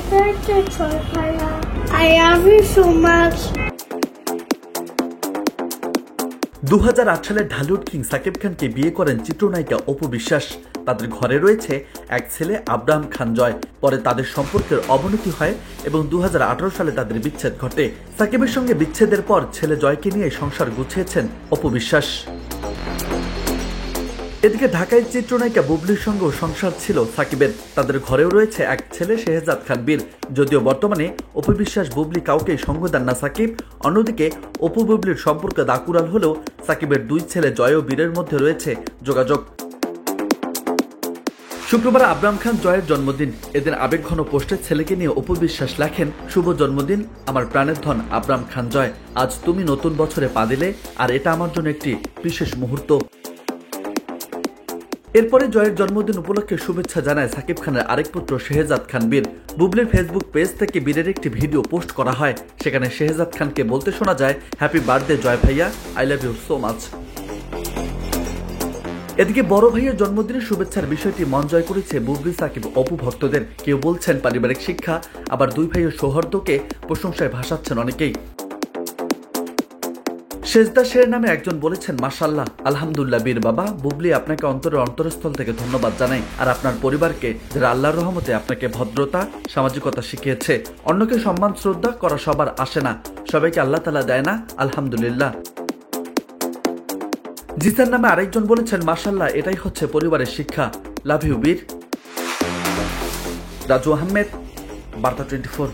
birthday, Joy Bhaiya. I love you so much. 2008 সালে Dhallywood king Shakib খানকে বিয়ে করেন চিত্রনায়িকা অপু বিশ্বাস। তাদের ঘরে রয়েছে এক ছেলে আব্রাহাম খান জয়। পরে তাদের সম্পর্কের অবনতি হয় এবং 2018 সালে তাদের বিচ্ছেদ ঘটে। সাকিবের সঙ্গে বিচ্ছেদের পর ছেলে জয়কে নিয়ে সংসার গুছিয়েছেন অপু বিশ্বাস। এদিকে ঢাকায় চিত্রনায়িকা বুবলির সঙ্গেও সংসার ছিল সাকিবের। তাদের ঘরেও রয়েছে এক ছেলে শেহজাদ খান বীর। যদিও বর্তমানে অপু বিশ্বাস বুবলি কাউকেই সঙ্গ দেন না সাকিব। অন্যদিকে অপু বুবলির সম্পর্ক দাকুরাল হলেও সাকিবের দুই ছেলে জয় ও বীরের মধ্যে রয়েছে যোগাযোগ। শুক্রবার আব্রাহাম খান জয়ের জন্মদিন। এদিন আবেগঘন পোস্টে ছেলেকে নিয়ে অপু বিশ্বাস লেখেন, শুভ জন্মদিন আমার প্রাণের ধন আব্রাহাম খান জয়। আজ তুমি নতুন বছরে পা দিলে, আর এটা আমার জন্য একটি বিশেষ মুহূর্ত। এরপরে জয়ের জন্মদিন উপলক্ষে শুভেচ্ছা জানায় সাকিব খানের আরেক পুত্র শেহজাদ খান বীর। বুবলির ফেসবুক পেজ থেকে বীরের একটি ভিডিও পোস্ট করা হয়। সেখানে শেহজাদ খানকে বলতে শোনা যায়, হ্যাপি বার্থডে জয় ভাইয়া, I love you so much. এদিকে বড় ভাইয়ের জন্মদিনের শুভেচ্ছার বিষয়টি মন জয় করেছে বুবলি সাকিব অপু ভক্তদের। কেউ বলছেন পারিবারিক শিক্ষা, আবার দুই ভাইয়ের সৌহার্দ্যকে প্রশংসায় ভাসাচ্ছেন অনেকেই। সেজদা শের নামে একজন বলেছেন, মাশাআল্লাহ, আলহামদুলিল্লাহ বীর বাবা, বুবলি আপনাকে অন্তরের অন্তরস্থল থেকে ধন্যবাদ জানাই, আর আপনার পরিবারকে, যারা আল্লাহর রহমতে আপনাকে ভদ্রতা, সামাজিকতা শিখিয়েছে। অন্যকে সম্মান শ্রদ্ধা করা সবার আসে না, সবাইকে আল্লাহ তাআলা দেয় না, আলহামদুলিল্লাহ। জিসান নামে আরেকজন বলেছেন, মাশাআল্লাহ, এটাই হচ্ছে পরিবারের শিক্ষা, লাভ ইউ বীর। রাজু আহমেদ, বার্তা 24।